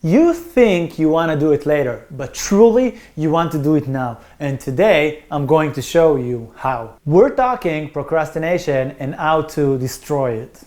You think you want to do it later, but truly you want to do it now. And today I'm going to show you how. We're talking procrastination and how to destroy it.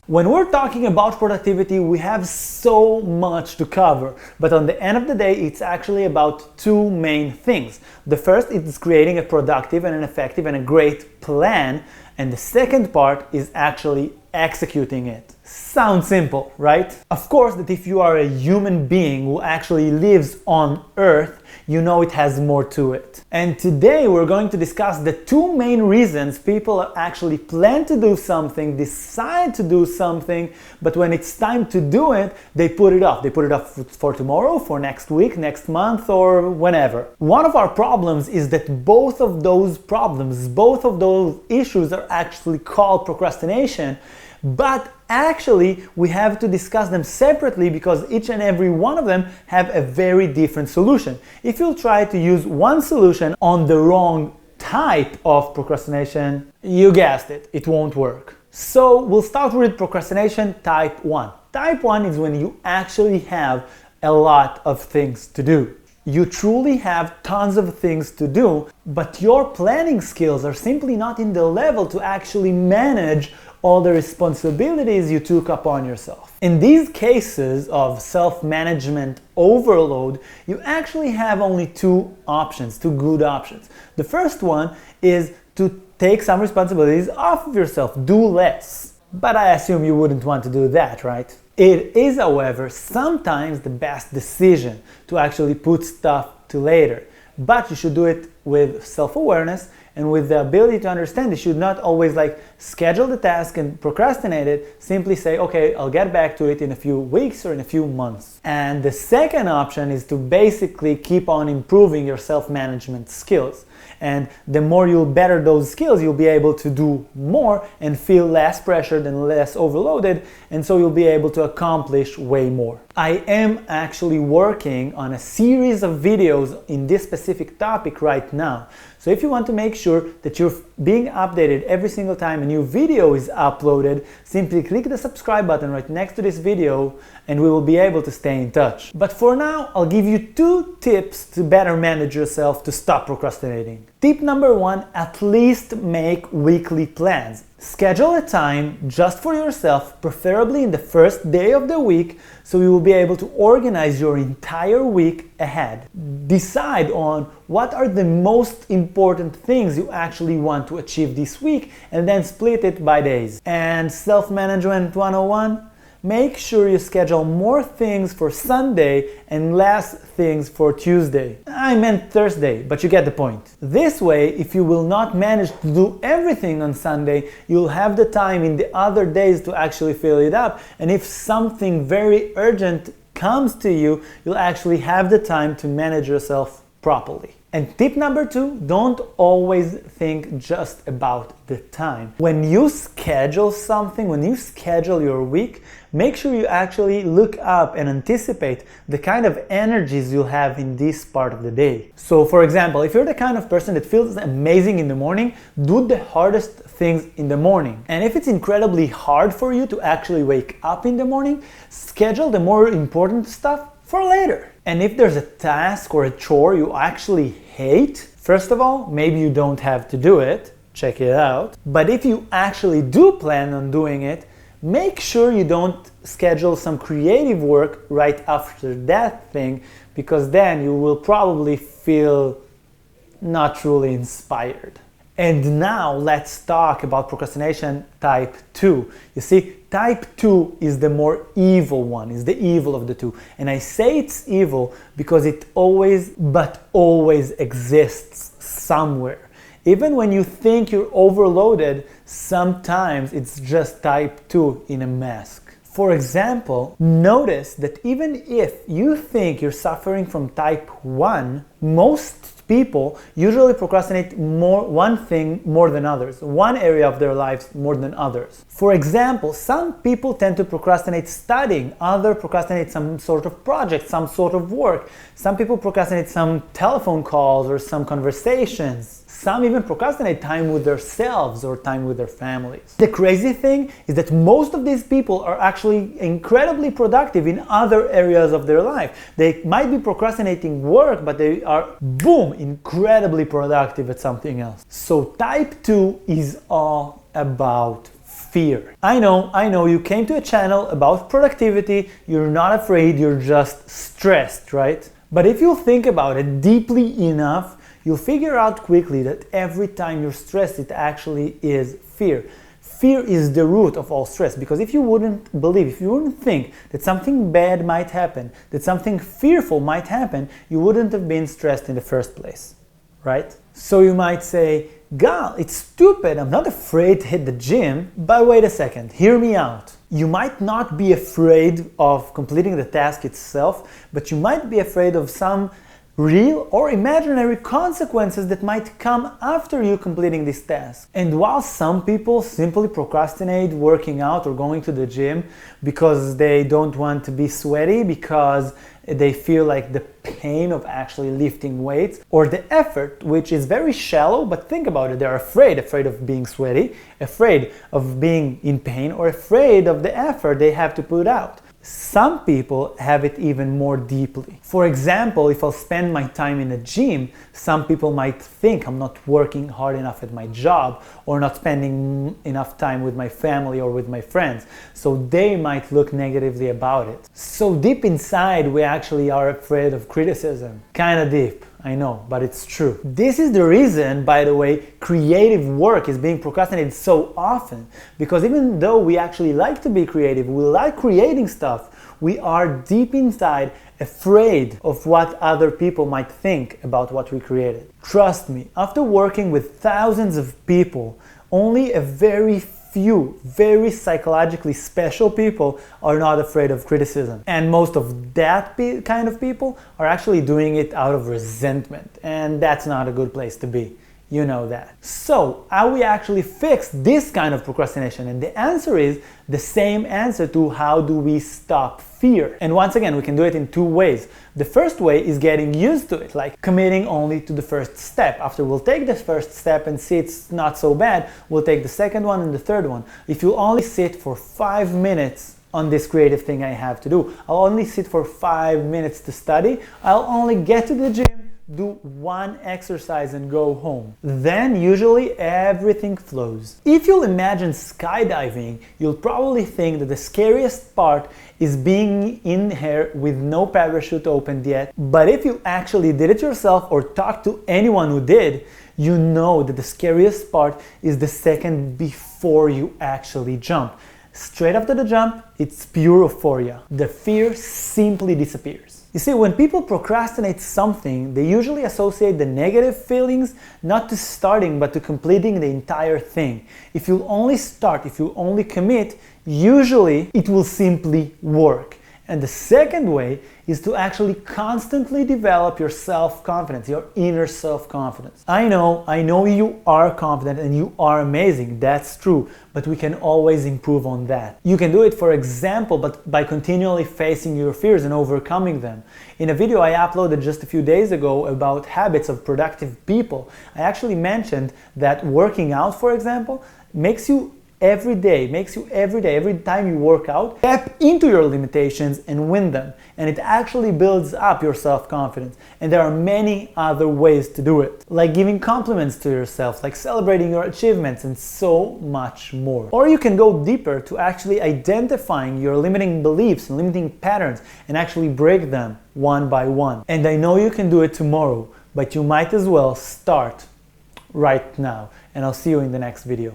When we're talking about productivity, we have so much to cover, but on the end of the day, it's actually about two main things. The first is creating a productive and an effective and a great plan, and the second part is actually executing it. Sounds simple, right? Of course that if you are a human being who actually lives on Earth, you know it has more to it. And today we're going to discuss the two main reasons people actually plan to do something, decide to do something, but when it's time to do it, they put it off. They put it off for tomorrow, for next week, next month, or whenever. One of our problems is that both of those problems, both of those issues are actually called procrastination, but actually we have to discuss them separately because each and every one of them have a very different solution. If you try to use one solution on the wrong type of procrastination, you guessed it, it won't work. So we'll start with procrastination type 1. Type 1 is when you actually have a lot of things to do. You truly have tons of things to do, but your planning skills are simply not in the level to actually manage all the responsibilities you took upon yourself. In these cases of self-management overload, you actually have only two options, two good options. The first one is to take some responsibilities off of yourself, do less. But I assume you wouldn't want to do that, right? It is, however, sometimes the best decision to actually put stuff to later. But you should do it with self-awareness and with the ability to understand. You should not always schedule the task and procrastinate it. Simply say, okay, I'll get back to it in a few weeks or in a few months. And the second option is to basically keep on improving your self-management skills. And the more you'll better those skills, you'll be able to do more and feel less pressured and less overloaded, and so you'll be able to accomplish way more. I am actually working on a series of videos in this specific topic right now. So if you want to make sure that you're being updated every single time a new video is uploaded, simply click the subscribe button right next to this video and we will be able to stay in touch. But for now, I'll give you 2 tips to better manage yourself to stop procrastinating. Tip number 1, at least make weekly plans. Schedule a time just for yourself, preferably in the first day of the week, so you will be able to organize your entire week ahead. Decide on what are the most important things you actually want to achieve this week and then split it by days. And self-management 101, make sure you schedule more things for Sunday and less things for Tuesday. I meant Thursday, but you get the point. This way, if you will not manage to do everything on Sunday, you'll have the time in the other days to actually fill it up. And if something very urgent comes to you, you'll actually have the time to manage yourself properly. And tip number 2, don't always think just about the time. When you schedule something, when you schedule your week, make sure you actually look up and anticipate the kind of energies you'll have in this part of the day. So for example, if you're the kind of person that feels amazing in the morning, do the hardest things in the morning. And if it's incredibly hard for you to actually wake up in the morning, schedule the more important stuff for later. And if there's a task or a chore you actually hate, first of all, maybe you don't have to do it, check it out. But if you actually do plan on doing it, make sure you don't schedule some creative work right after that thing, because then you will probably feel not truly inspired. And now let's talk about procrastination type 2. You see, type 2 is the more evil one, is the evil of the two. And I say it's evil because it always exists somewhere. Even when you think you're overloaded, sometimes it's just type 2 in a mask. For example, notice that even if you think you're suffering from type 1, most people usually procrastinate one thing more than others, one area of their lives more than others. For example, some people tend to procrastinate studying, others procrastinate some sort of project, some sort of work. Some people procrastinate some telephone calls or some conversations. Some even procrastinate time with themselves or time with their families. The crazy thing is that most of these people are actually incredibly productive in other areas of their life. They might be procrastinating work, but they are, boom, incredibly productive at something else. So type 2 is all about fear. I know, you came to a channel about productivity, you're not afraid, you're just stressed, right? But if you think about it deeply enough, you'll figure out quickly that every time you're stressed, it actually is fear. Fear is the root of all stress, because if you wouldn't think that something bad might happen, that something fearful might happen, you wouldn't have been stressed in the first place, right? So you might say, Gal, it's stupid, I'm not afraid to hit the gym, but wait a second, hear me out. You might not be afraid of completing the task itself, but you might be afraid of some real or imaginary consequences that might come after you completing this task. And while some people simply procrastinate working out or going to the gym because they don't want to be sweaty, because they feel like the pain of actually lifting weights, or the effort, which is very shallow, but think about it, they're afraid of being sweaty, afraid of being in pain, or afraid of the effort they have to put out. Some people have it even more deeply. For example, if I'll spend my time in a gym, some people might think I'm not working hard enough at my job or not spending enough time with my family or with my friends. So they might look negatively about it. So deep inside, we actually are afraid of criticism. Kinda deep, I know, but it's true. This is the reason, by the way, creative work is being procrastinated so often. Because even though we actually like to be creative, we like creating stuff, we are deep inside afraid of what other people might think about what we created. Trust me, after working with thousands of people, only a very few very psychologically special people are not afraid of criticism. And most of that kind of people are actually doing it out of resentment. And that's not a good place to be. You know that. So, how we actually fix this kind of procrastination? And the answer is the same answer to how do we stop fear. And once again, we can do it in two ways. The first way is getting used to it, like committing only to the first step. After we'll take the first step and see it's not so bad, we'll take the second one and the third one. If you only sit for 5 minutes on this creative thing I have to do, I'll only sit for 5 minutes to study, I'll only get to the gym, do one exercise and go home. Then usually everything flows. If you'll imagine skydiving, you'll probably think that the scariest part is being in air with no parachute opened yet. But if you actually did it yourself or talked to anyone who did, you know that the scariest part is the second before you actually jump. Straight after the jump, it's pure euphoria. The fear simply disappears. You see, when people procrastinate something, they usually associate the negative feelings not to starting but to completing the entire thing. If you only start, if you only commit, usually it will simply work. And the second way is to actually constantly develop your self-confidence, your inner self-confidence. I know you are confident and you are amazing, that's true, but we can always improve on that. You can do it, for example, but by continually facing your fears and overcoming them. In a video I uploaded just a few days ago about habits of productive people, I actually mentioned that working out, for example, makes you every time you work out, tap into your limitations and win them. And it actually builds up your self-confidence. And there are many other ways to do it, like giving compliments to yourself, like celebrating your achievements, and so much more. Or you can go deeper to actually identifying your limiting beliefs and limiting patterns and actually break them one by one. And I know you can do it tomorrow, but you might as well start right now. And I'll see you in the next video.